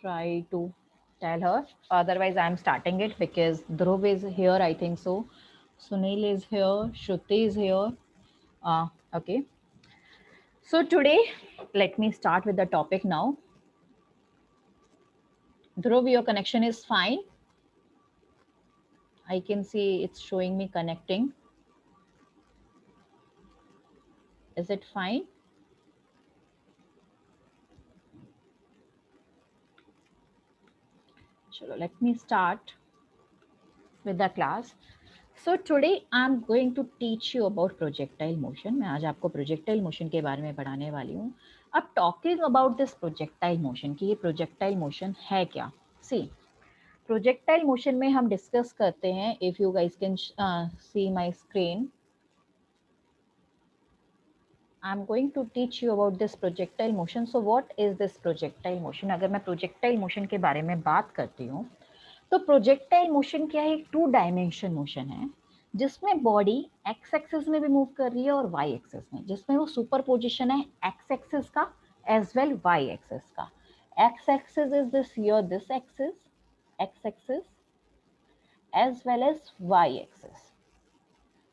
try to tell her. Otherwise, I'm starting it because Dhruv is here, I think so. Sunil is here. Shruti is here. Okay. So today, let me start with the topic now. Dhruv, your connection is fine. I can see it's showing me connecting. Is it fine? Chalo, let me start with the class. So today I'm going to teach you about projectile motion. मैं आज आपको projectile motion के बारे में पढ़ाने वाली हूँ. अब talking about this projectile motion कि ये projectile motion है क्या? See, projectile motion में हम discuss करते हैं. If you guys can see my screen, I'm going to teach you about this projectile motion. So what is this projectile motion? अगर मैं projectile motion के बारे में बात करती हूँ, तो प्रोजेक्टाइल मोशन क्या है? एक 2 डायमेंशन मोशन है जिसमें बॉडी एक्स एक्सिस में भी मूव कर रही है और वाई एक्सिस में, जिसमें वो सुपर पोजिशन है एक्स एक्सिस का एज वेल वाई एक्सिस का. X axis is this here, this axis X axis as well as Y axis.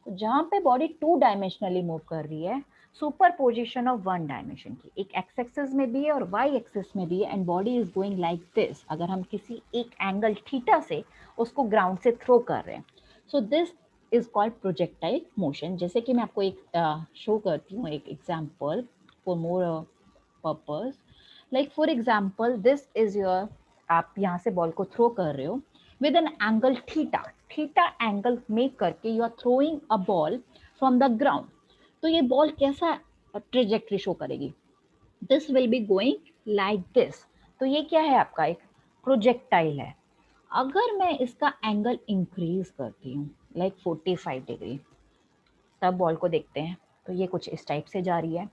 तो जहां पे बॉडी 2 डायमेंशनली मूव कर रही है, सुपर पोजिशन ऑफ 1 डायमेंशन की, एक एक्स एक्सिस में भी है और वाई एक्सिस में भी है, and body is going like this. अगर हम किसी एक एंगल थीटा से उसको ग्राउंड से थ्रो कर रहे हैं, so this is called projectile motion. जैसे कि मैं आपको एक शो करती हूँ एक example for more purpose. Like for example this is your, आप यहाँ से बॉल को थ्रो कर रहे हो with an angle theta angle make करके you are throwing a ball from the ground. तो ये बॉल कैसा ट्रेजेक्ट्री शो करेगी? This will be going like this. तो ये क्या है? आपका एक प्रोजेक्टाइल है. अगर मैं इसका एंगल इंक्रीज करती हूँ लाइक 45 डिग्री, तब बॉल को देखते हैं तो ये कुछ इस टाइप से जा रही है.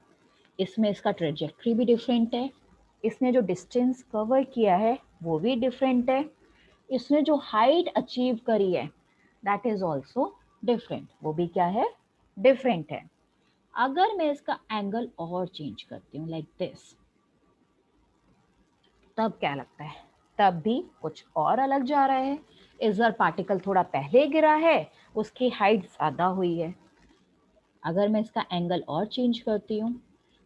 इसमें इसका ट्रेजेक्ट्री भी डिफरेंट है, इसने जो डिस्टेंस कवर किया है वो भी डिफरेंट है, इसने जो हाइट अचीव करी है दैट इज ऑल्सो डिफरेंट, वो भी क्या है? डिफरेंट है. अगर मैं इसका एंगल और चेंज करती हूँ लाइक दिस, तब क्या लगता है? तब भी कुछ और अलग जा रहा है. इधर पार्टिकल थोड़ा पहले गिरा है, उसकी हाइट ज्यादा हुई है. अगर मैं इसका एंगल और चेंज करती हूँ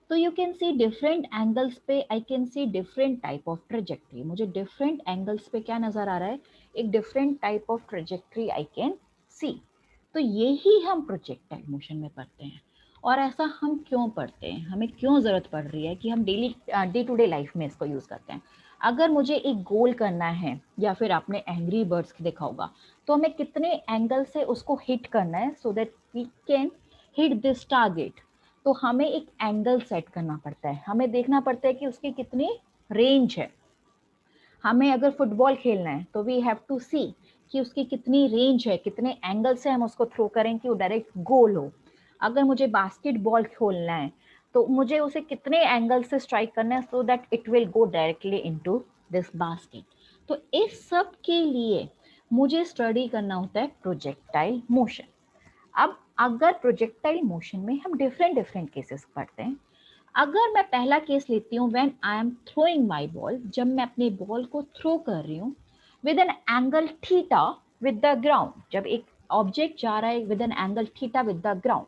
तो you can see different angles पे I can see different type of trajectory. मुझे डिफरेंट एंगल्स पे क्या नजर आ रहा है? एक different type of trajectory I can see. तो यही हम प्रोजेक्टाइल मोशन में पढ़ते हैं. और ऐसा हम क्यों पढ़ते हैं? हमें क्यों ज़रूरत पड़ रही है कि हम daily day to day life में इसको यूज़ करते हैं? अगर मुझे एक गोल करना है, या फिर आपने एंग्री बर्ड्स देखा होगा, तो हमें कितने एंगल से उसको हिट करना है so that we can hit this target. तो हमें एक एंगल सेट करना पड़ता है, हमें देखना पड़ता है कि उसकी कितनी रेंज है. हमें अगर फुटबॉल खेलना है तो वी हैव टू सी कि उसकी कितनी रेंज है, कितने एंगल से हम उसको थ्रो करें कि वो डायरेक्ट गोल हो. अगर मुझे बास्केटबॉल खेलना है तो मुझे उसे कितने एंगल से स्ट्राइक करना है so that it will go directly into this basket. तो इस सब के लिए मुझे स्टडी करना होता है प्रोजेक्टाइल मोशन. अब अगर प्रोजेक्टाइल मोशन में हम डिफरेंट डिफरेंट केसेस पढ़ते हैं. अगर मैं पहला केस लेती हूँ when I am throwing my ball, जब मैं अपने बॉल को थ्रो कर रही हूँ with an angle theta with the ground, जब एक ऑब्जेक्ट जा रहा है with an angle theta with the ground,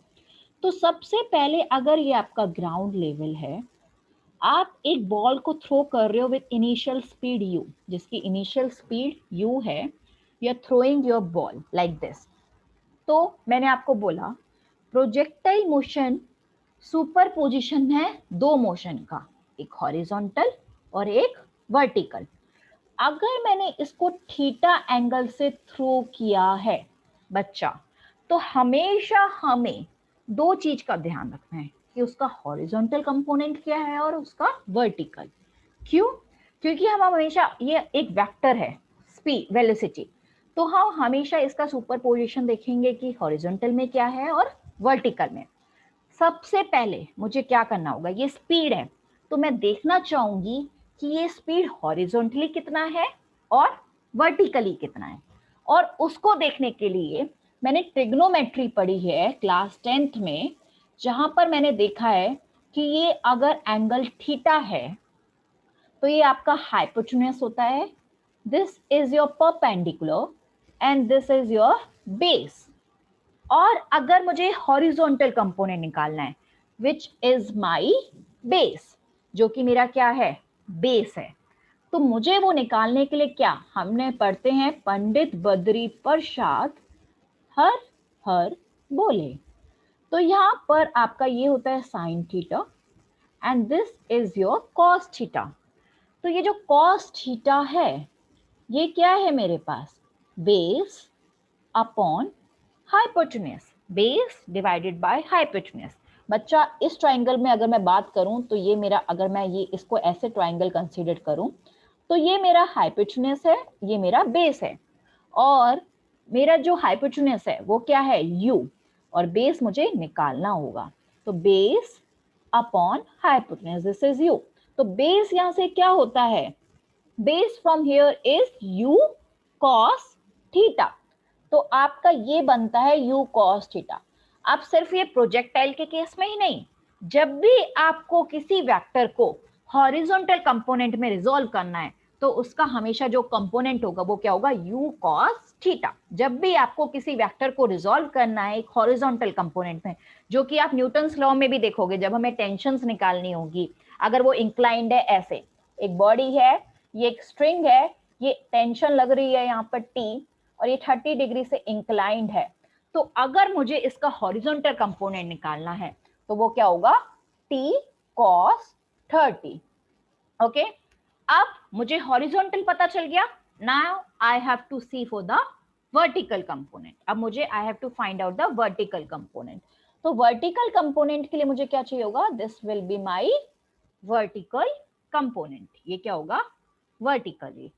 तो सबसे पहले अगर ये आपका ग्राउंड लेवल है, आप एक बॉल को थ्रो कर रहे हो विद इनिशियल स्पीड u, जिसकी इनिशियल स्पीड u है, you are throwing your ball like this. तो मैंने आपको बोला प्रोजेक्टाइल मोशन सुपर पोजिशन है 2 मोशन का, एक हॉरिजॉन्टल और एक वर्टिकल. अगर मैंने इसको थीटा एंगल से थ्रो किया है बच्चा, तो हमेशा हमें 2 चीज का ध्यान रखना है कि उसका हॉरिजॉन्टल कंपोनेंट क्या है और उसका वर्टिकल. क्यों? क्योंकि हम हमेशा, ये एक वेक्टर है स्पीड वेलोसिटी, तो हम हमेशा इसका सुपर पोजिशन देखेंगे कि हॉरिजॉन्टल में क्या है और वर्टिकल में. सबसे पहले मुझे क्या करना होगा? ये स्पीड है, तो मैं देखना चाहूंगी कि ये स्पीड हॉरिजॉन्टली कितना है और वर्टिकली कितना है. और उसको देखने के लिए मैंने ट्रिग्नोमेट्री पढ़ी है क्लास 10th में, जहां पर मैंने देखा है कि ये अगर एंगल थीटा है तो ये आपका हाइपोटेन्यूज होता है, this is your perpendicular and this is your base. और अगर मुझे हॉरिजॉन्टल कंपोनेंट निकालना है विच इज माई बेस, जो कि मेरा क्या है, बेस है, तो मुझे वो निकालने के लिए क्या हमने पढ़ते हैं, पंडित बद्री प्रसाद हर हर बोले। तो यहाँ पर आपका ये होता है sine theta and this is your cos theta. तो ये जो कॉस थीटा है ये क्या है मेरे पास, base upon hypotenuse, base divided by hypotenuse. बच्चा इस ट्राइंगल में अगर मैं बात करूं तो ये मेरा, अगर मैं ये इसको ऐसे ट्राइंगल कंसीडर करूं तो ये मेरा हाइपोटेन्यूज है, ये मेरा बेस है, और मेरा जो हाइपोटेन्यूज है वो क्या है, u, और बेस मुझे निकालना होगा। तो base upon hypotenuse, this is u। तो बेस यहां से क्या होता है, base from here is u cos theta. तो आपका ये बनता है u cos थीटा। अब सिर्फ ये प्रोजेक्टाइल के केस में ही नहीं, जब भी आपको किसी वेक्टर को हॉरिजॉन्टल कंपोनेंट में रिजॉल्व करना है तो उसका हमेशा जो कंपोनेंट होगा वो क्या होगा, u cos थीटा। जब भी आपको किसी वेक्टर को रिजॉल्व करना है एक हॉरिजॉन्टल कंपोनेंट में, जो कि आप न्यूटन्स लॉ में भी देखोगे जब हमें टेंशंस निकालनी होगी, अगर वो इंक्लाइंड है ऐसे, एक बॉडी है, ये एक स्ट्रिंग है, ये टेंशन लग रही है यहाँ पर T, और ये 30 डिग्री से इंक्लाइंड है, तो अगर मुझे इसका हॉरिजॉन्टल कंपोनेंट निकालना है तो वो क्या होगा, T cos 30। ओके, अब मुझे हॉरिजॉन्टल पता चल गया, now I have to see for the vertical component. अब मुझे I have to find out the vertical component. तो वर्टिकल कंपोनेंट के लिए मुझे क्या चाहिए होगा, this will be my vertical component. ये क्या होगा, वर्टिकली।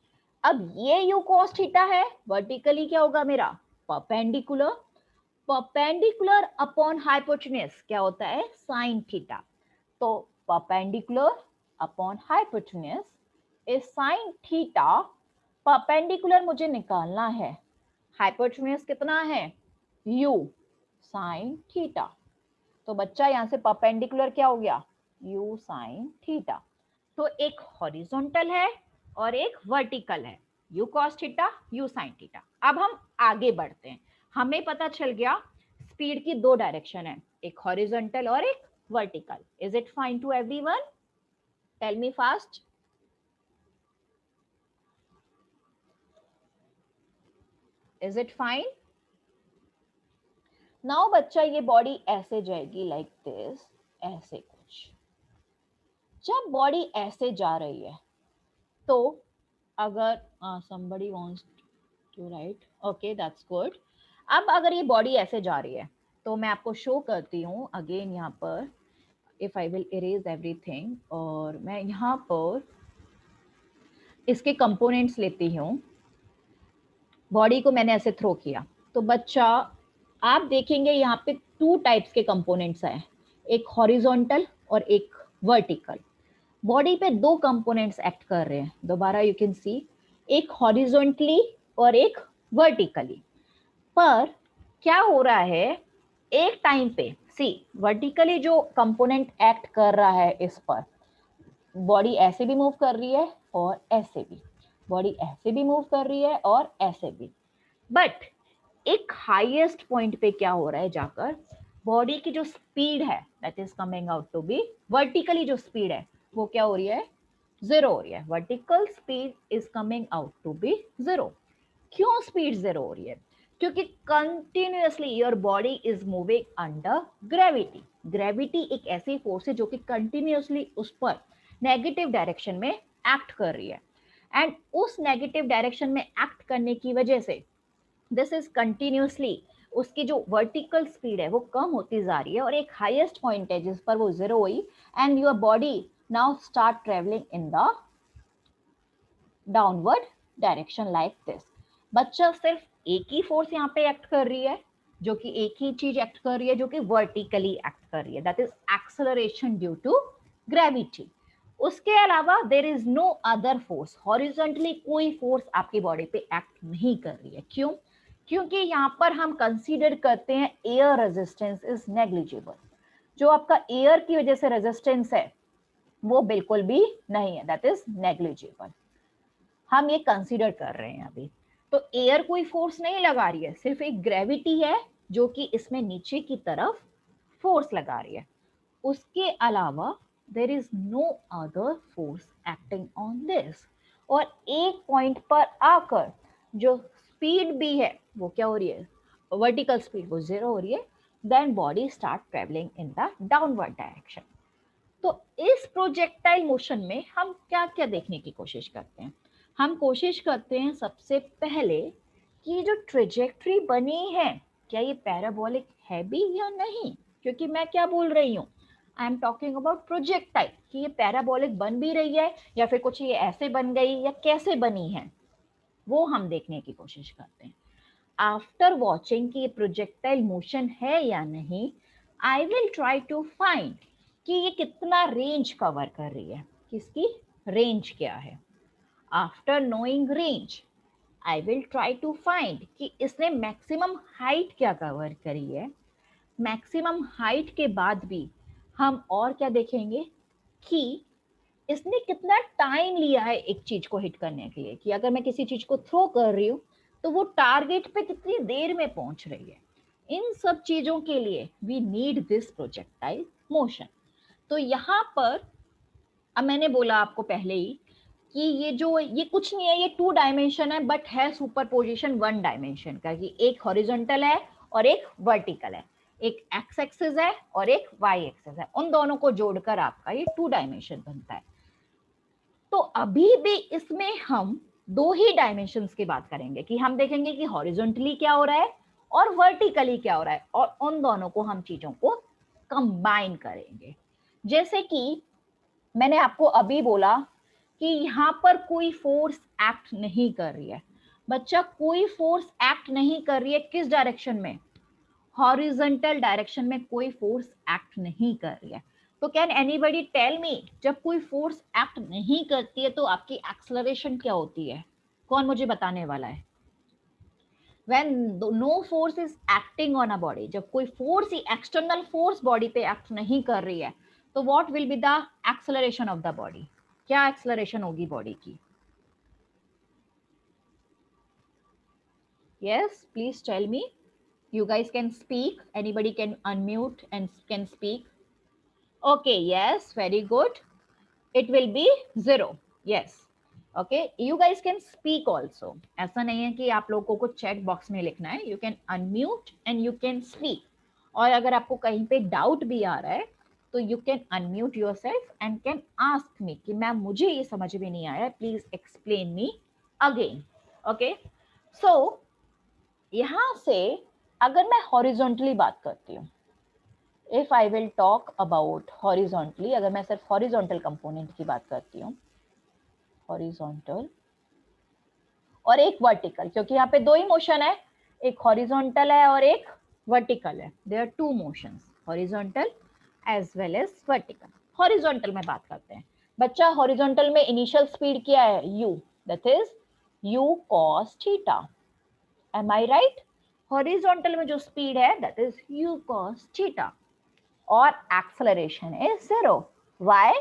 अब ये u cos थीटा है, वर्टिकली क्या होगा मेरा, परपेंडिकुलर, परपेंडिकुलर अपॉन हाइपोटेन्यूज क्या होता है, साइन थीटा। तो perpendicular upon hypotenuse is sine theta. Perpendicular मुझे निकालना है, हाइपोटेन्यूज कितना है, u साइन थीटा। तो बच्चा यहां से परपेंडिकुलर क्या हो गया, u साइन थीटा। तो एक हॉरिजॉन्टल है और एक वर्टिकल है, u cos theta, u sin theta. अब हम आगे बढ़ते हैं, हमें पता चल गया स्पीड की दो डायरेक्शन है, एक हॉरिजॉन्टल और एक vertical. Is it fine to everyone, tell me fast. Is it fine. Now बच्चा ये बॉडी ऐसे जाएगी लाइक दिस, ऐसे कुछ। जब बॉडी ऐसे जा रही है तो अगर somebody wants to write, okay that's good। अब अगर ये बॉडी ऐसे जा रही है तो मैं आपको शो करती हूँ अगेन यहाँ पर, if I will erase everything, और मैं यहाँ पर इसके कंपोनेंट्स लेती हूँ। बॉडी को मैंने ऐसे थ्रो किया तो बच्चा आप देखेंगे यहाँ पे टू टाइप्स के कंपोनेंट्स हैं, एक हॉरिजॉन्टल और एक वर्टिकल। बॉडी पे दो कंपोनेंट्स एक्ट कर रहे हैं, दोबारा यू कैन सी, एक हॉरिजॉन्टली और एक वर्टिकली। पर क्या हो रहा है, एक टाइम पे सी वर्टिकली जो कंपोनेंट एक्ट कर रहा है इस पर, बॉडी ऐसे भी मूव कर रही है और ऐसे भी, बॉडी ऐसे भी मूव कर रही है और ऐसे भी, बट एक हाईएस्ट पॉइंट पे क्या हो रहा है जाकर, बॉडी की जो स्पीड है that is coming out to be vertically, जो स्पीड है वो क्या हो रही है, जीरो हो रही है। Vertical speed is coming out to be zero. क्यों स्पीड जीरो हो रही है, क्योंकि continuously your body is moving under gravity. Gravity एक ऐसी फोर्स है जो कि कंटिन्यूअसली उस पर नेगेटिव डायरेक्शन में एक्ट कर रही है, एंड उस नेगेटिव डायरेक्शन में एक्ट करने की वजह से दिस इज कंटिन्यूअसली उसकी जो वर्टिकल स्पीड है वो कम होती जा रही है, और एक हाईएस्ट पॉइंट है जिस पर वो जीरो हुई, and your body now start travelling in the downward direction like this. बच्चा सिर्फ एक ही फोर्स यहाँ पे एक्ट कर रही है, जो कि एक ही चीज एक्ट कर रही है जो कि वर्टिकली एक्ट कर रही है, that is acceleration due to gravity. उसके अलावा there is no other force, horizontally कोई फोर्स आपकी बॉडी पे एक्ट नहीं कर रही है। क्यों, क्योंकि यहाँ पर हम कंसीडर करते हैं एयर रेजिस्टेंस इज नेग्लिजिबल। जो आपका एयर की वजह से रेजिस्टेंस है वो बिल्कुल भी नहीं है, दैट इज नेग्लिजिबल। हम ये कंसीडर कर रहे हैं अभी। तो एयर कोई फोर्स नहीं लगा रही है, सिर्फ एक ग्रेविटी है जो कि इसमें नीचे की तरफ फोर्स लगा रही है। उसके अलावा there is no other force acting on this. और एक पॉइंट पर आकर जो स्पीड भी है वो क्या हो रही है, वर्टिकल स्पीड वो जीरो हो रही है। Then body start travelling in the downward direction. तो इस प्रोजेक्टाइल मोशन में हम क्या क्या देखने की कोशिश करते हैं, हम कोशिश करते हैं सबसे पहले कि जो ट्रेजेक्ट्री बनी है क्या ये पैराबोलिक है भी या नहीं। क्योंकि मैं क्या बोल रही हूँ, आई एम टॉकिंग अबाउट प्रोजेक्टाइल, कि ये पैराबोलिक बन भी रही है या फिर कुछ ये ऐसे बन गई या कैसे बनी है, वो हम देखने की कोशिश करते हैं। आफ्टर वॉचिंग कि ये प्रोजेक्टाइल मोशन है या नहीं, I will try to find कि ये कितना रेंज कवर कर रही है, किसकी रेंज क्या है। After knowing range I will try to find कि इसने मैक्सिमम हाइट क्या कवर करी है। मैक्सिमम हाइट के बाद भी हम और क्या देखेंगे कि इसने कितना टाइम लिया है एक चीज को हिट करने के लिए, कि अगर मैं किसी चीज को थ्रो कर रही हूँ तो वो टारगेट पे कितनी देर में पहुंच रही है। इन सब चीजों के लिए we need this projectile motion. तो यहाँ पर अब मैंने बोला आपको पहले ही कि ये कुछ नहीं है, ये 2 डायमेंशन है बट है सुपरपोजिशन 1 डायमेंशन का, कि एक हॉरिजॉन्टल है और एक वर्टिकल है, एक एक्स एक्सिस है और एक वाई एक्सिस है, उन दोनों को जोड़कर आपका ये 2 डायमेंशन बनता है। तो अभी भी इसमें हम 2 ही डायमेंशंस की बात करेंगे, कि हम देखेंगे कि हॉरिजॉन्टली क्या हो रहा है और वर्टिकली क्या हो रहा है, और उन दोनों को हम चीजों को कंबाइन करेंगे। जैसे कि मैंने आपको अभी बोला कि यहाँ पर कोई फोर्स एक्ट नहीं कर रही है। बच्चा कोई फोर्स एक्ट नहीं कर रही है किस डायरेक्शन में, हॉरिजॉन्टल डायरेक्शन में कोई फोर्स एक्ट नहीं कर रही है। तो कैन एनीबडी टेल मी, जब कोई फोर्स एक्ट नहीं करती है तो आपकी एक्सेलरेशन क्या होती है, कौन मुझे बताने वाला है। when no force is acting on a body, जब कोई फोर्स ही एक्सटर्नल फोर्स बॉडी पे एक्ट नहीं कर रही है, तो what will be the acceleration of the body, क्या एक्सेलरेशन होगी बॉडी की। yes please tell me, you guys can speak, anybody can unmute and can speak. okay yes very good, it will be 0, yes okay you guys can speak also, ऐसा नहीं है कि आप लोगों को चैट बॉक्स में लिखना है, you can unmute and you can speak। और अगर आपको कहीं पे डाउट भी आ रहा है तो you can unmute yourself and can ask me कि मैम मुझे ये समझ में नहीं आया, please explain me again. Okay so यहाँ से अगर मैं हॉरिजॉन्टली बात करती हूँ, if I will talk about horizontally, अगर मैं सिर्फ हॉरिजॉन्टल कंपोनेंट की बात करती हूँ, हॉरिजॉन्टल और एक वर्टिकल, क्योंकि यहाँ पे 2 ही मोशन है, एक हॉरिजॉन्टल है और एक वर्टिकल है, there are 2 motions, horizontal as well as vertical. Horizontal में बात करते हैं बच्चा, हॉरिजॉन्टल में इनिशियल स्पीड क्या है, u, that is u cos theta, am I right. Horizontal में जो स्पीड है that is u cos theta, और एक्सेलरेशन इज 0। व्हाई,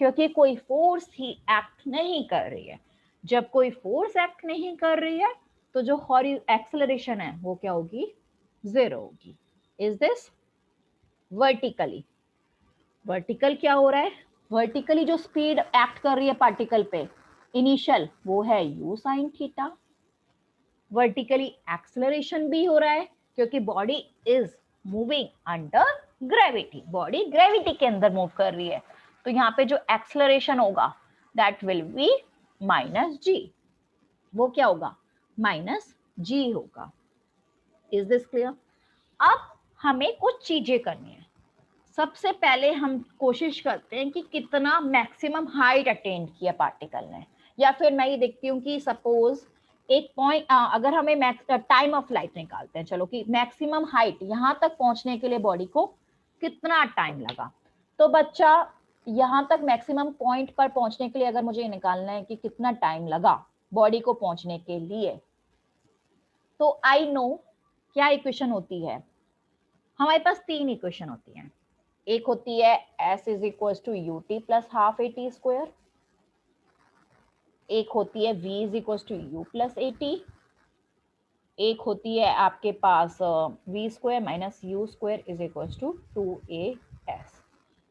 क्योंकि कोई फोर्स ही एक्ट नहीं कर रही है। जब कोई फोर्स एक्ट नहीं कर रही है तो जो एक्सेलरेशन है वो क्या होगी, 0 होगी। इज दिस वर्टिकली, वर्टिकल क्या हो रहा है, वर्टिकली जो स्पीड एक्ट कर रही है पार्टिकल पे इनिशियल वो है u sin theta. Vertically acceleration भी हो रहा है क्योंकि body is moving under gravity, body gravity के अंदर मूव कर रही है, तो यहाँ पे जो एक्सेलरेशन होगा दैट विल बी माइनस जी, वो क्या होगा, माइनस जी होगा। Is this clear. अब हमें कुछ चीजें करनी है। सबसे पहले हम कोशिश करते हैं कि कितना मैक्सिमम हाइट अटेंड किया पार्टिकल ने, या फिर मैं ये देखती हूँ कि सपोज एक पॉइंट, अगर हमें टाइम ऑफ लाइट निकालते हैं, चलो कि मैक्सिमम हाइट यहाँ तक पहुंचने के लिए बॉडी को कितना टाइम लगा। तो बच्चा यहाँ तक मैक्सिमम पॉइंट पर पहुंचने के लिए अगर मुझे निकालना है कि कितना टाइम लगा बॉडी को पहुंचने के लिए, तो आई नो क्या इक्वेशन होती है, हमारे पास 3 इक्वेशन होती हैं। एक होती है s is equal to u t plus half a t square, एक होती है v is equal to u plus a t, एक होती है आपके पास v square minus u square is equal to 2as।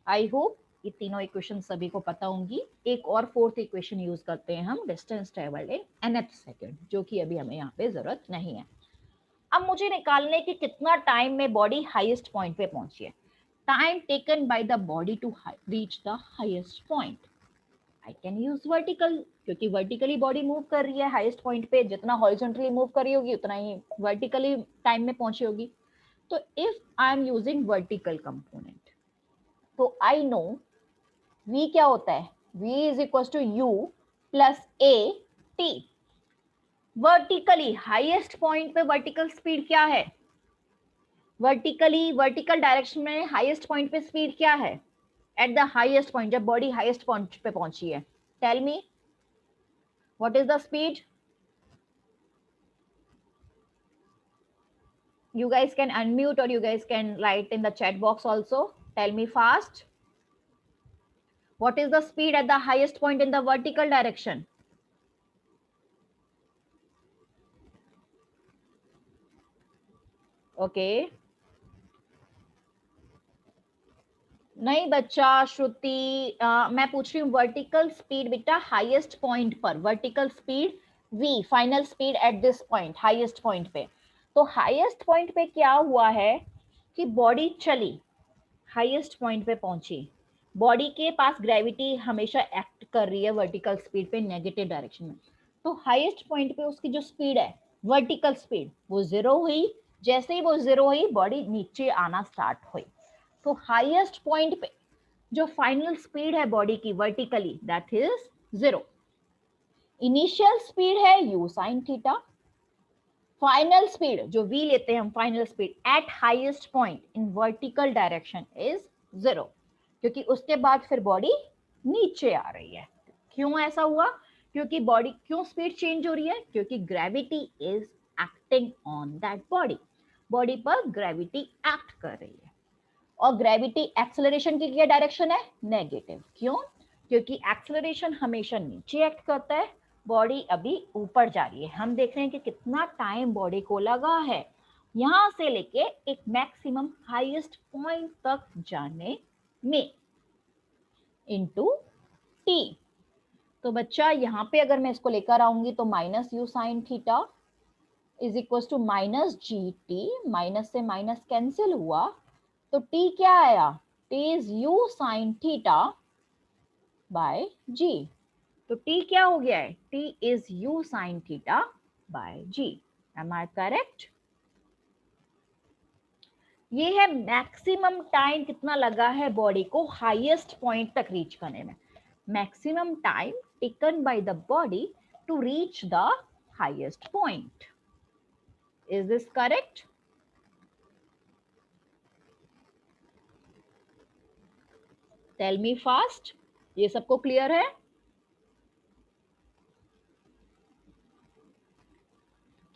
I hope ये तीनों इक्वेशन सभी को पता होंगी। एक और फोर्थ इक्वेशन यूज करते हैं हम, distance travelled in nth second, जो कि अभी हमें यहाँ पे जरूरत नहीं है। अब मुझे निकालने की कितना टाइम में बॉडी हाईएस्ट पॉइंट पे पहुंची है। Time taken by the body to reach the highest point. I can use vertical, क्योंकि वर्टिकली बॉडी मूव कर रही है हाईएस्ट पॉइंट पे, जितना हॉरिजॉन्टली मूव कर रही होगी उतना ही वर्टिकली टाइम में पहुंची होगी। तो if I am using vertical component, तो आई नो v क्या होता है, v is equal to u plus a t. Vertically highest point पे वर्टिकल स्पीड क्या है, वर्टिकली वर्टिकल डायरेक्शन में हाईएस्ट पॉइंट पे स्पीड क्या है एट द हाईएस्ट पॉइंट, जब बॉडी हाईएस्ट पॉइंट पे पहुंची है। Tell me what is the speed. You guys can unmute or you guys can write in the chat box also. Tell me fast. What is the speed at the highest point in the vertical direction? Okay. नहीं बच्चा श्रुति, मैं पूछ रही हूँ vertical speed बेटा highest point पर, vertical speed v final speed at this point highest point पे। तो हाईएस्ट पॉइंट पे क्या हुआ है कि बॉडी चली, हाईएस्ट पॉइंट पे पहुंची, बॉडी के पास ग्रेविटी हमेशा एक्ट कर रही है वर्टिकल स्पीड पे नेगेटिव डायरेक्शन में। तो हाईएस्ट पॉइंट पे उसकी जो स्पीड है वर्टिकल स्पीड वो जीरो हुई, जैसे ही वो जीरो हुई बॉडी नीचे आना स्टार्ट हुई। तो हाईएस्ट पॉइंट पे जो फाइनल स्पीड है बॉडी की vertically that is zero. Initial speed है u sin theta, final speed जो v लेते हैं हम final speed at highest point in vertical direction is zero, क्योंकि उसके बाद फिर बॉडी नीचे आ रही है। क्यों ऐसा हुआ, क्योंकि बॉडी क्यों स्पीड चेंज हो रही है, क्योंकि gravity is acting on that body, body पर ग्रेविटी एक्ट कर रही है। और ग्रेविटी एक्सेलरेशन की क्या डायरेक्शन है, नेगेटिव। क्यों, क्योंकि एक्सेलरेशन हमेशा नीचे एक्ट करता है, बॉडी अभी ऊपर जा रही है। हम देख रहे हैं कि कितना टाइम बॉडी को लगा है यहां से लेके एक मैक्सिमम हाईएस्ट पॉइंट तक जाने में, इनटू टी। तो बच्चा यहाँ पे अगर मैं इसको लेकर आऊंगी तो minus u sine theta is equal to minus g t, minus से माइनस कैंसिल हुआ तो t क्या आया, t is u sin theta by g। तो t क्या हो गया है, t is u sin theta by g। Am I correct. ये है मैक्सिमम टाइम कितना लगा है बॉडी को हाईएस्ट पॉइंट तक रीच करने में, maximum time taken by the body to reach the highest point. Is this correct. Tell me fast, ये सबको क्लियर है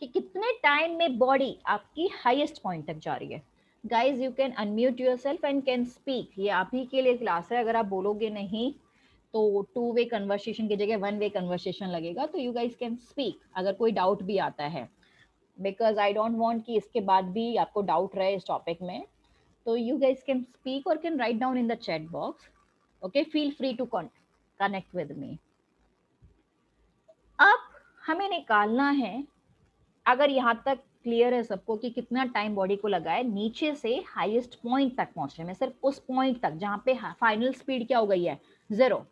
कि कितने टाइम में बॉडी आपकी हाईएस्ट पॉइंट तक जा रही है। Guys you can unmute yourself and can speak, ये आप ही के लिए क्लास है, अगर आप बोलोगे नहीं तो टू वे कन्वर्सेशन की जगह वन वे कन्वर्सेशन लगेगा। तो यू गाइज कैन स्पीक अगर कोई डाउट भी आता है, बिकॉज आई डोंट वांट कि इसके बाद भी आपको डाउट रहे इस टॉपिक में। तो यू गाइज कैन स्पीक और can write down in the chat box. Okay, feel free to connect with me. अब हमें निकालना है, अगर यहाँ तक क्लियर है सबको कि कितना टाइम बॉडी को लगा है नीचे से हाईएस्ट पॉइंट तक पहुंचने में, सिर्फ उस पॉइंट तक जहाँ पे फाइनल स्पीड क्या हो गई है, zero.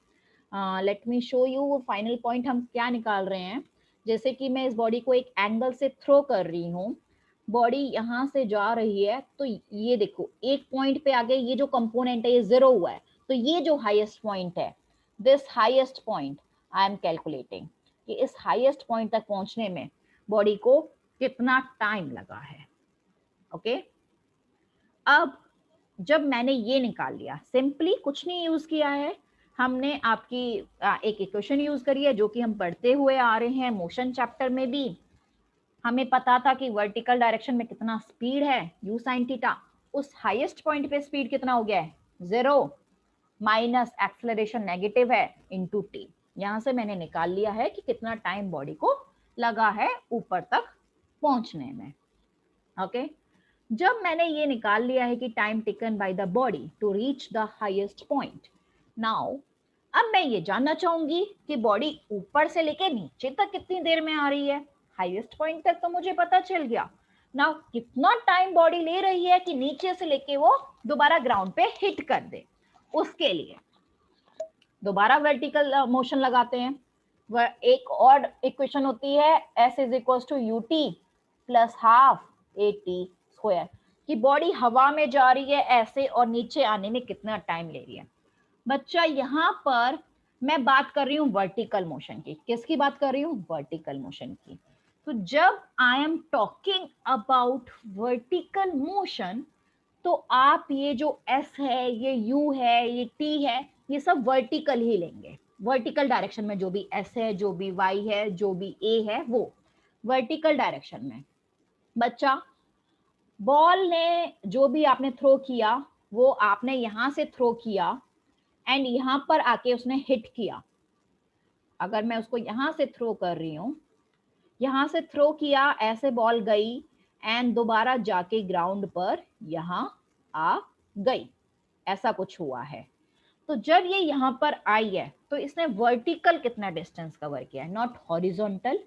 Let me show you वो फाइनल पॉइंट हम क्या निकाल रहे हैं। जैसे कि मैं इस बॉडी को एक एंगल से थ्रो कर रही हूँ, बॉडी यहाँ से जा रही है, तो ये देखो एक पॉइंट पे आगे ये जो कंपोनेंट है ये जीरो हुआ है, तो ये जो हाईएस्ट पॉइंट है, this highest point I am calculating कि इस हाईएस्ट पॉइंट तक पहुंचने में बॉडी को कितना टाइम लगा है। ओके, अब जब मैंने ये निकाल लिया, सिंपली कुछ नहीं यूज किया है, हमने आपकी एक इक्वेशन यूज करी है जो कि हम पढ़ते हुए आ रहे हैं मोशन चैप्टर में भी। हमें पता था कि वर्टिकल डायरेक्शन में कितना स्पीड है u sin थीटा, उस हाईएस्ट पॉइंट पे स्पीड कितना हो गया है 0 माइनस एक्सेलरेशन नेगेटिव है इनटू टी। यहां से मैंने निकाल लिया है कि कितना टाइम बॉडी को लगा है ऊपर तक पहुंचने में। ओके, जब मैंने ये निकाल लिया है कि time taken by the body to reach the highest point, now अब मैं ये जानना चाहूंगी कि बॉडी ऊपर से लेके नीचे तक कितनी देर में आ रही है। हाईएस्ट पॉइंट तक तो मुझे पता चल गया, नाउ कितना टाइम बॉडी ले रही है कि नीचे से लेके वो दोबारा ग्राउंड पे हिट कर दे। उसके लिए दोबारा वर्टिकल मोशन लगाते हैं। वह एक और इक्वेशन होती है S is equal to u t plus half a t square, कि बॉडी हवा में जा रही है ऐसे और नीचे आने में कितना टाइम ले रही है। बच्चा यहाँ पर मैं बात कर रही हूँ वर्टिकल मोशन की। किसकी बात कर रही हूँ? वर्टिकल मोशन की। तो जब आई am talking about vertical motion, तो आप ये जो S है, ये U है, ये T है, ये सब वर्टिकल ही लेंगे। वर्टिकल डायरेक्शन में जो भी S है, जो भी Y है, जो भी A है, वो वर्टिकल डायरेक्शन में। बच्चा बॉल ने जो भी आपने थ्रो किया वो आपने यहां से थ्रो किया एंड यहां पर आके उसने हिट किया। अगर मैं उसको यहां से थ्रो कर रही हूं, यहां से थ्रो किया, ऐसे बॉल गई एंड दोबारा जाके ग्राउंड पर यहां आ गई, ऐसा कुछ हुआ है। तो जब ये यहां पर आई है तो इसने वर्टिकल कितना डिस्टेंस कवर किया है, नॉट हॉरिजॉन्टल,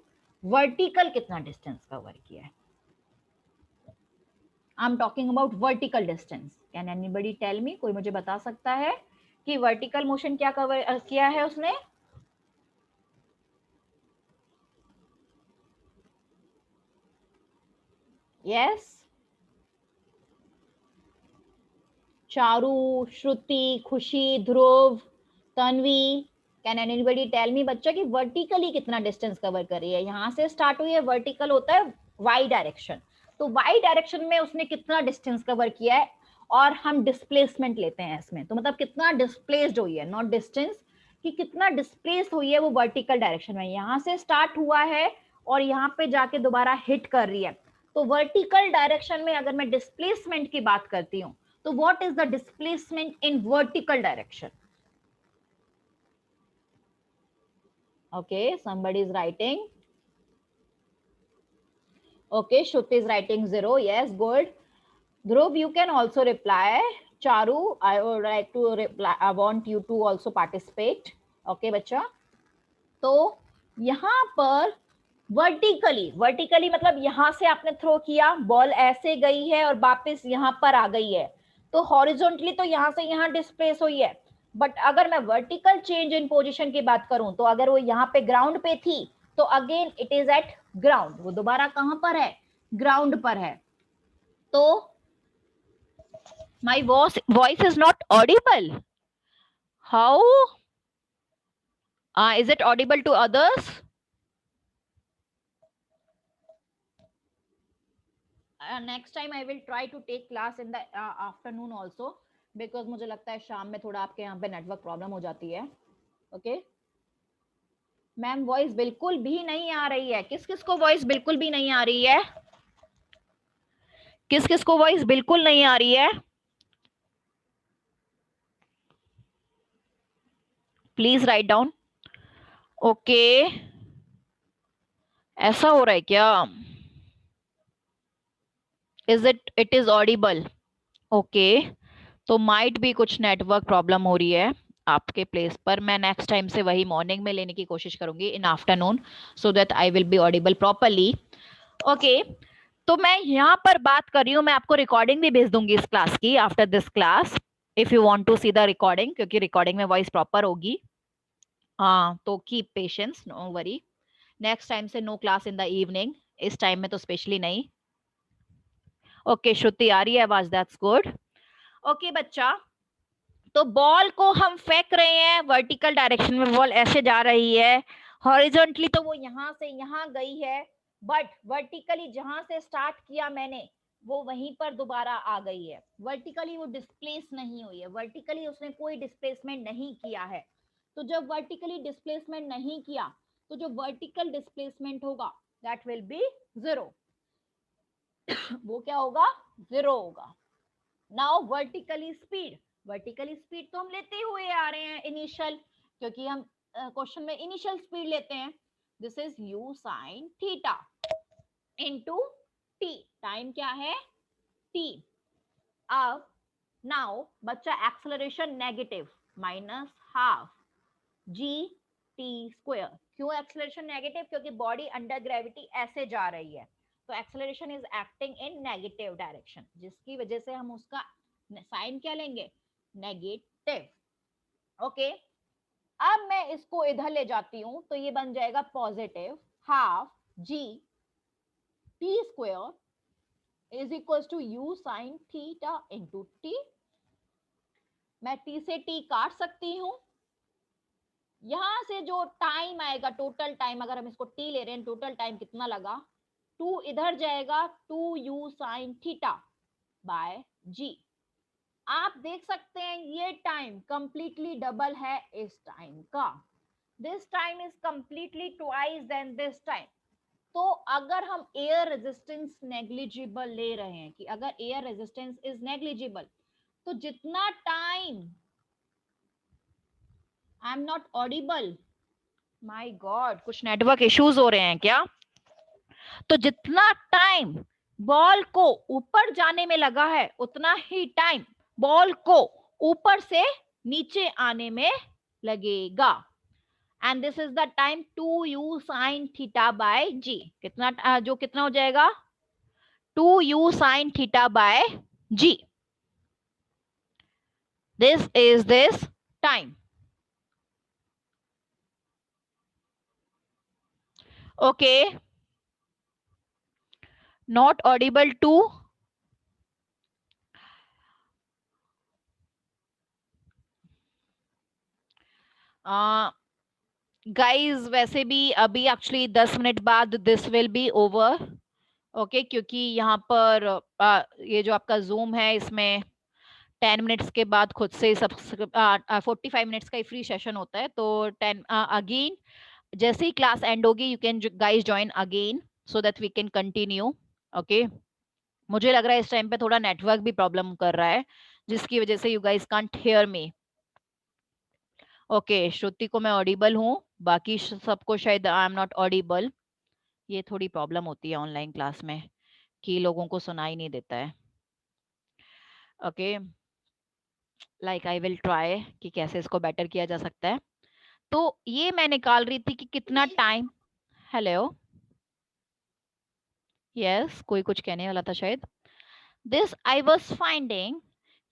वर्टिकल कितना डिस्टेंस कवर किया है। I am talking about vertical distance. Can anybody tell me, कोई मुझे बता सकता है कि वर्टिकल मोशन क्या कवर किया है उसने? Yes, Charu, Shruti, Khushi, Dhruv, Tanvi, can anybody tell me बच्चा कि वर्टिकली कितना डिस्टेंस कवर कर रही है? यहां से स्टार्ट हुई है, वर्टिकल होता है वाई डायरेक्शन, तो वाई डायरेक्शन में उसने कितना डिस्टेंस कवर किया है? और हम डिस्प्लेसमेंट लेते हैं इसमें, तो मतलब कितना डिस्प्लेस्ड हुई है, नॉट डिस्टेंस, कि कितना डिस्प्लेस हुई है वो वर्टिकल डायरेक्शन में। यहां से स्टार्ट हुआ है और यहाँ पे जाके दोबारा हिट कर रही है। तो वर्टिकल डायरेक्शन में अगर मैं डिस्प्लेसमेंट की बात करती हूँ, तो what is the displacement in vertical direction? Okay, somebody is writing. Okay, Shruti is writing 0. Yes, good. Dhruv, you can also reply. Charu, I would like to reply. I want you to also participate. Okay, बच्चा। तो यहाँ पर vertically मतलब यहां से आपने throw किया, ball ऐसे गई है और वापस यहाँ पर आ गई है, तो हॉरिजॉन्टली तो यहाँ से यहाँ डिस्प्लेस हुई है। बट अगर मैं वर्टिकल चेंज इन पोजीशन की बात करूं, तो अगर वो यहाँ पे ग्राउंड पे थी तो again it is at ground, वो दोबारा कहां पर है? ग्राउंड पर है। तो my voice is not audible, how is it audible to others? Next time I will try to take class in the afternoon also, because मुझे लगता है शाम में थोड़ा आपके यहाँ पे नेटवर्क प्रॉब्लम हो जाती है। ओके मैम, वॉइस बिल्कुल भी नहीं आ रही है। किस किस को वॉइस बिल्कुल भी नहीं आ रही है? किस किस को वॉइस बिल्कुल नहीं आ रही है? Please write down. ओके, ऐसा हो रहा है क्या? It is Audible? ओके, तो माइट भी कुछ नेटवर्क प्रॉब्लम हो रही है आपके प्लेस पर। मैं नेक्स्ट टाइम से वही मॉर्निंग में लेने की कोशिश करूंगी, in afternoon, so that I will be audible properly. Okay, तो मैं यहाँ पर बात कर रही हूँ, मैं आपको रिकॉर्डिंग भी भेज दूंगी इस क्लास की after this class, if you want to see the recording, क्योंकि रिकॉर्डिंग में वॉइस प्रॉपर होगी। हाँ, तो keep patience, no worry. Next time से no class in the evening, इस टाइम में तो स्पेशली नहीं। ओके, श्रुति आ रही है आवाज, दैट्स गुड। ओके बच्चा, तो बॉल को हम फेंक रहे हैं वर्टिकल डायरेक्शन में, बॉल ऐसे जा रही है। हॉरिजॉन्टली तो वो यहां से यहां गई है, बट वर्टिकली जहां से स्टार्ट किया मैंने वो वहीं पर दोबारा आ गई है। वर्टिकली वो डिस्प्लेस नहीं हुई है, वर्टिकली उसने कोई डिस्प्लेसमेंट नहीं किया है। तो जब वर्टिकली डिस्प्लेसमेंट नहीं किया, तो जो वर्टिकल डिस्प्लेसमेंट होगा दैट विल बी 0। वो क्या होगा? 0 होगा। Now vertically speed, vertical speed तो हम लेते हुए आ रहे हैं इनिशियल, क्योंकि हम क्वेश्चन में इनिशियल स्पीड लेते हैं. This is u sin theta into t. Time क्या है? t. अब नाउ बच्चा acceleration negative minus half g t square. क्यों एक्सेलरेशन नेगेटिव? क्योंकि बॉडी अंडर ग्रेविटी ऐसे जा रही है, तो acceleration is acting in negative direction, जिसकी वजह से हम उसका साइन क्या लेंगे? नेगेटिव. ओके, अब मैं इसको इधर ले जाती हूं तो ये बन जाएगा positive half g t square is equal to u sine theta into t. मैं टी से टी काट सकती हूं. यहां से जो टाइम आएगा, टोटल टाइम, अगर हम इसको टी ले रहे हैं, टोटल टाइम कितना लगा? 2 इधर जाएगा, 2u साइन थीटा बाय जी. आप देख सकते हैं ये टाइम कंप्लीटली डबल है इस टाइम का. This time is completely twice than this time. तो अगर हम एयर रेजिस्टेंस नेग्लिजिबल ले रहे हैं, कि अगर एयर रेजिस्टेंस इज नेग्लिजिबल, तो जितना time, I am not Audible, my God कुछ नेटवर्क इश्यूज हो रहे हैं क्या? तो जितना टाइम बॉल को ऊपर जाने में लगा है, उतना ही टाइम बॉल को ऊपर से नीचे आने में लगेगा. And this is the time 2u sine theta by g. कितना जो कितना हो जाएगा? 2u sine theta by g. This is this time. Okay, not audible too. Guys वैसे भी अभी एक्चुअली 10 मिनट बाद this will be over. Okay, क्योंकि यहाँ पर ये जो आपका जूम है, इसमें 10 मिनट्स के बाद खुद से सब 45 मिनट्स का ही फ्री सेशन होता है. तो 10 अगेन जैसे ही क्लास एंड होगी, you can guys join again so that we can continue. Okay, मुझे लग रहा है इस टाइम पे थोड़ा नेटवर्क भी प्रॉब्लम कर रहा है, जिसकी वजह से you guys can't hear me. Okay, Shruti को मैं ऑडिबल हूँ, बाकी सबको शायद आई एम नॉट ऑडिबल. ये थोड़ी प्रॉब्लम होती है ऑनलाइन क्लास में कि लोगों को सुनाई नहीं देता है. Okay, like I will try कि कैसे इसको बेटर किया जा सकता है. तो ये मैं निकाल रही थी कि कितना टाइम. हेलो, यस, कोई कुछ कहने वाला था शायद. दिस आई वाज फाइंडिंग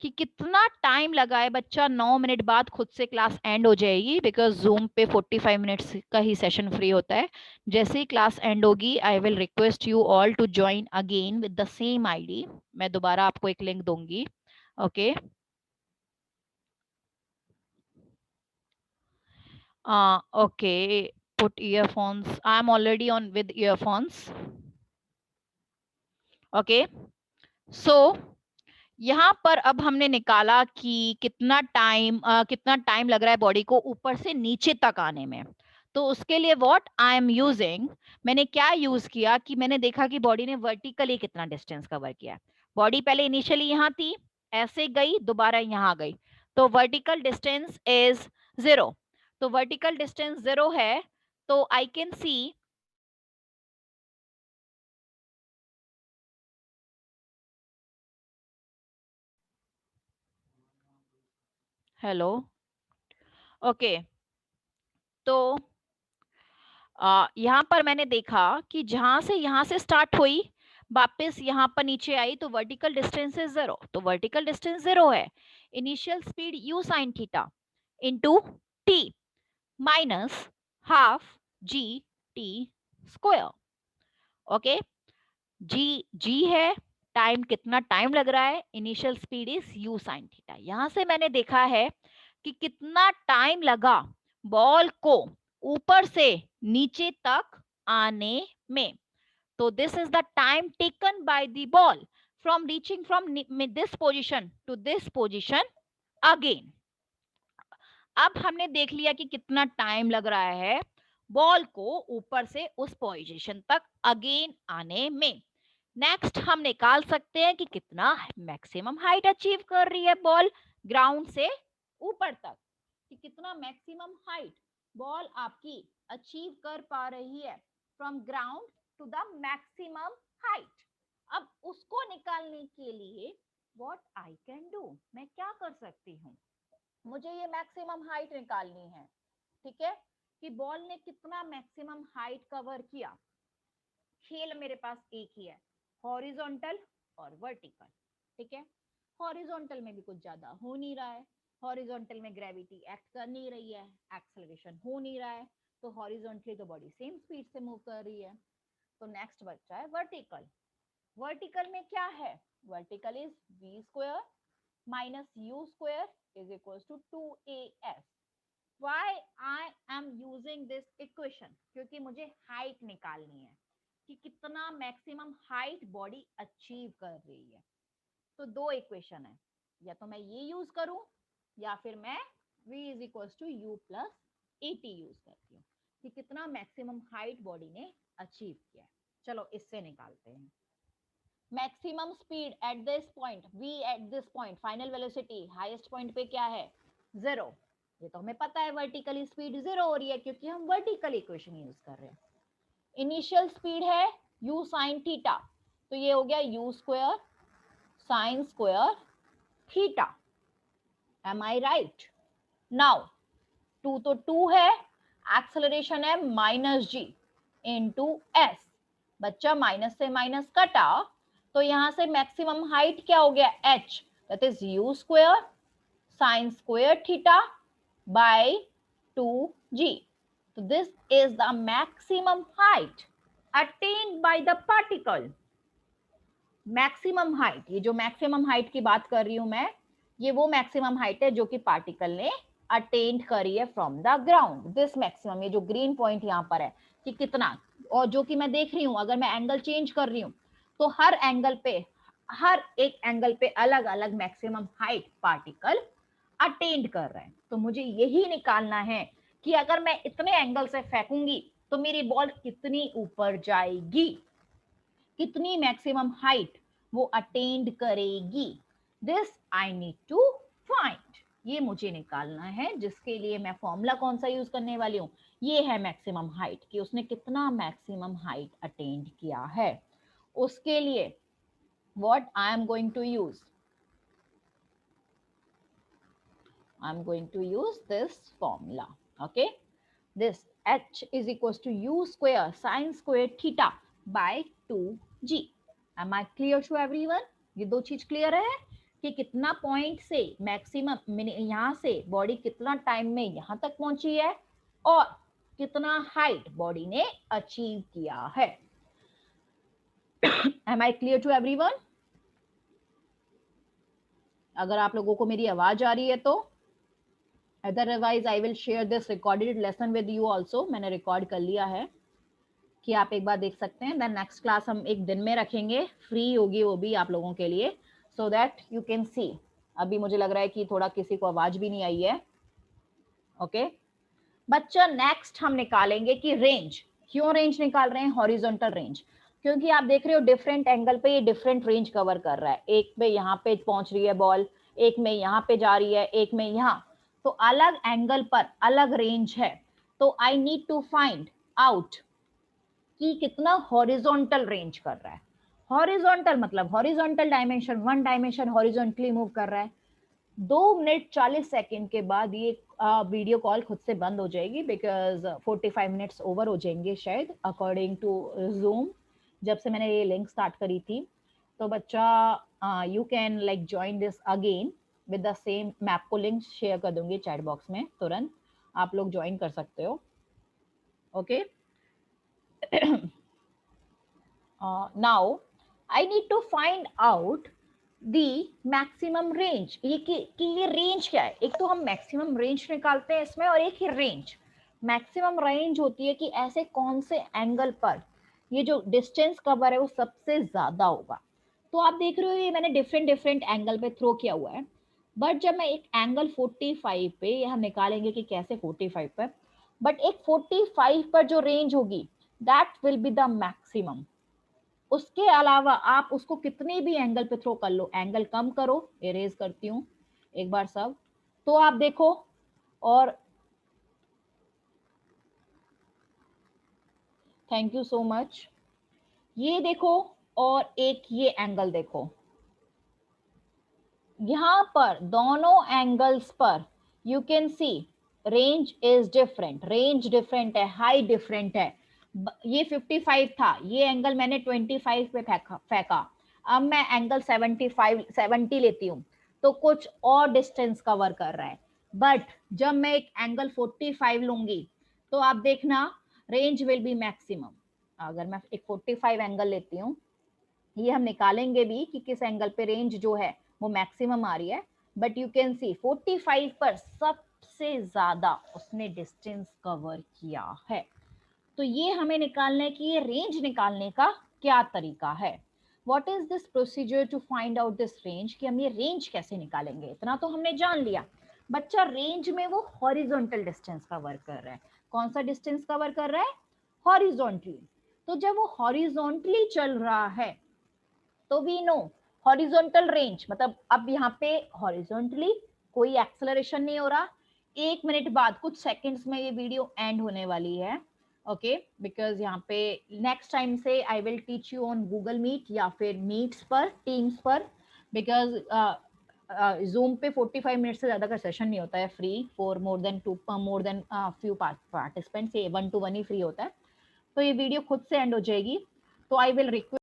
कि कितना टाइम लगा है. बच्चा 9 मिनट बाद खुद से क्लास एंड हो जाएगी, बिकॉज जूम पे 45 मिनट्स का ही सेशन फ्री होता है. जैसे ही क्लास एंड होगी, I will request you all to join again with the same ID. मैं दोबारा आपको एक लिंक दूंगी. Okay, okay, put earphones. I am already on with earphones. Okay, so यहाँ पर अब हमने निकाला कि कितना टाइम लग रहा है बॉडी को ऊपर से नीचे तक आने में. तो उसके लिए व्हाट आई एम यूजिंग, मैंने क्या यूज किया कि मैंने देखा कि बॉडी ने वर्टिकली कितना डिस्टेंस कवर किया. बॉडी पहले इनिशियली यहाँ थी, ऐसे गई, दोबारा यहाँ गई, तो वर्टिकल डिस्टेंस इज 0. तो वर्टिकल डिस्टेंस 0 है, तो आई कैन सी. हेलो, ओके, तो यहाँ पर मैंने देखा कि यहाँ से स्टार्ट हुई, वापस यहाँ पर नीचे आई, तो वर्टिकल डिस्टेंस इज 0. तो वर्टिकल डिस्टेंस 0 है. Initial speed u sine theta into t minus half g t square. Okay, g है, टाइम कितना टाइम लग रहा है, initial speed is u sine theta. यहां से मैंने देखा है कि कितना टाइम लगा बॉल को ऊपर से नीचे तक आने में. तो this is the time taken by the ball from reaching from this position to this position again. अब हमने देख लिया कि कितना टाइम लग रहा है बॉल को ऊपर से उस पोजीशन तक अगेन आने में. नेक्स्ट हम निकाल सकते हैं कि कितना मैक्सिमम हाइट अचीव कर रही है बॉल ग्राउंड से ऊपर तक, कि कितना मैक्सिमम हाइट बॉल आपकी अचीव कर पा रही है from ground to the maximum height. अब उसको निकालने के लिए व्हाट आई कैन डू, मैं क्या कर सकती हूँ, मुझे ये मैक्सिमम हाइट निकालनी है, ठीक है, कि बॉल ने कितना मैक्सिमम हाइट कवर किया। खेल मेरे पास एक ही है, हॉरिजॉन्टल और वर्टिकल, ठीक है। हॉरिजॉन्टल में भी कुछ ज्यादा हो नहीं रहा है, हॉरिजॉन्टल में ग्रेविटी एक्ट कर नहीं रही है, एक्सेलरेशन हो नहीं रहा है, तो हॉरिजॉन्टली तो बॉडी सेम स्पीड से मूव कर रही है। तो नेक्स्ट बच्चा है वर्टिकल। वर्टिकल में क्या है, vertical is v square minus u square is equal to 2as। Why I am using this equation, क्योंकि मुझे हाइट निकालनी है कि कितना मैक्सिमम हाइट बॉडी अचीव कर रही है। तो दो इक्वेशन है, या तो मैं ये यूज करूं या फिर मैं v is equal to u plus a t use करती हूँ कि कितना मैक्सिमम हाइट बॉडी ने अचीव किया है। चलो इससे निकालते हैं। Maximum speed at this point, v at this point, final velocity highest point पे क्या है, 0। ये तो हमें पता है वर्टिकली स्पीड 0 हो रही है क्योंकि हम वर्टिकल इक्वेशन यूज कर रहे हैं। इनिशियल स्पीड है u साइन थीटा, तो ये हो गया u square sine square theta. Am I right? Now 2 तो 2 है, एक्सेलरेशन है माइनस जी इंटू एस। बच्चा माइनस से माइनस कटा, तो यहां से मैक्सिमम हाइट क्या हो गया h, that is u square sine square theta by 2g। तो this is the maximum height attend by the particle. Maximum height, ये जो मैक्सिमम हाइट की बात कर रही हूं मैं, ये वो मैक्सिमम हाइट है जो कि पार्टिकल ने अटेंड करी है from the ground. This maximum, ये जो ग्रीन पॉइंट यहाँ पर है कि कितना, और जो कि मैं देख रही हूँ अगर मैं एंगल चेंज कर रही हूँ तो हर एंगल पे, हर एक एंगल पे अलग अलग मैक्सिमम हाइट पार्टिकल अटेंड कर रहा है। तो मुझे यही निकालना है कि अगर मैं इतने एंगल से फेंकूंगी तो मेरी बॉल कितनी ऊपर जाएगी, कितनी मैक्सिमम हाइट वो अटेंड करेगी। This I need to find, ये मुझे निकालना है, जिसके लिए मैं फॉर्मूला कौन सा यूज करने वाली हूँ, ये है मैक्सिमम हाइट, कि उसने कितना मैक्सिमम हाइट अटेंड किया है। उसके लिए what I am going to use, I am going to use this formula, okay. This h is equals to u square sin square theta by 2g. Am I clear to everyone? ये दो चीज clear है कि कितना point से maximum, यहाँ से body कितना टाइम में यहाँ तक पहुंची है और कितना हाइट बॉडी ने अचीव किया है। Am I clear to everyone? अगर आप लोगों को मेरी आवाज आ रही है तो, otherwise I will share this recorded lesson with you also. मैंने रिकॉर्ड कर लिया है कि आप एक बार देख सकते हैं। देन नेक्स्ट क्लास हम एक दिन में रखेंगे, फ्री होगी वो भी आप लोगों के लिए, सो दैट यू कैन सी। अभी मुझे लग रहा है कि थोड़ा किसी को आवाज भी नहीं आई है, ओके। बच्चा नेक्स्ट हम निकालेंगे कि रेंज, क्यों रेंज निकाल रहे हैं, हॉरिजॉन्टल रेंज, क्योंकि आप देख रहे हो डिफरेंट एंगल पे ये डिफरेंट रेंज कवर कर रहा है। एक पे यहाँ पे पहुंच रही है बॉल, एक में यहाँ पे जा रही है, एक में यहाँ, तो अलग एंगल पर अलग रेंज है। तो I need to find out कि कितना हॉरिजॉन्टल रेंज कर रहा है। हॉरिजॉन्टल मतलब horizontal dimension, one dimension horizontally move कर रहा है। 2 मिनट 40 सेकेंड के बाद ये वीडियो कॉल खुद से बंद हो जाएगी, बिकॉज 45 मिनट्स ओवर हो जाएंगे शायद अकॉर्डिंग टू जूम, जब से मैंने ये लिंक स्टार्ट करी थी। तो बच्चा you can like join this again with the same, मैं आपको लिंक शेयर कर दूंगी चैट बॉक्स में, तुरंत आप लोग ज्वाइन कर सकते हो, okay. Now I need to find out the maximum range, ये कि ये रेंज क्या है। एक तो हम मैक्सिमम रेंज निकालते हैं इसमें, और एक ही रेंज। मैक्सिमम रेंज होती है कि ऐसे कौन से एंगल पर ये जो डिस्टेंस कवर है वो सबसे ज्यादा होगा। तो आप देख रहे हो ये मैंने डिफरेंट डिफरेंट एंगल पे थ्रो किया हुआ है, बट जब मैं एक एंगल 45 पे, ये हम निकालेंगे कि कैसे 45 पर, बट एक 45 पर जो रेंज होगी that will be the maximum. उसके अलावा आप उसको कितने भी एंगल पे थ्रो कर लो, एंगल कम करो, इरेज करती हूँ, एक बार सब, तो आप देखो, और थैंक यू सो मच। ये देखो, और एक ये एंगल देखो, यहाँ पर दोनों एंगल्स पर you can C range is different, range different है, हाइट डिफरेंट है। ये 55 था, ये एंगल मैंने 25 पे फेंका, अब मैं एंगल 70 लेती हूँ तो कुछ और डिस्टेंस कवर कर रहा है। बट जब मैं एक एंगल 45 लूंगी तो आप देखना रेंज विल बी मैक्सिमम। अगर मैं एक 45 एंगल लेती हूँ, ये हम निकालेंगे भी कि किस एंगल पे रेंज जो है वो मैक्सिमम आ रही है, बट यू कैन सी 45 पर सबसे ज्यादा उसने डिस्टेंस कवर किया है। तो ये हमें निकालना है कि ये रेंज निकालने का क्या तरीका है। What is this procedure to find out this range, कि हम ये रेंज कैसे निकालेंगे। इतना तो हमने जान लिया, बच्चा रेंज में वो हॉरिजॉन्टल डिस्टेंस कवर कर रहा है। कौन सा डिस्टेंस कवर कर रहा है? हॉरिजॉन्टली। तो जब वो हॉरिजॉन्टली चल रहा है तो वी नो हॉरिजॉन्टल रेंज मतलब अब यहाँ पे हॉरिजॉन्टली कोई एक्सेलरेशन नहीं हो रहा। 1 मिनट बाद कुछ सेकंड्स में ये वीडियो एंड होने वाली है, ओके, बिकॉज यहाँ पे नेक्स्ट टाइम से I will teach you on Google Meet या फिर मीट्स पर, टीम्स पर, बिकॉज जूम पे 45 मिनट से ज्यादा का सेशन नहीं होता है free for more than few participants, ये 1 to 1 ही फ्री होता है। तो ये वीडियो खुद से एंड हो जाएगी, तो आई विल रिक्वेस्ट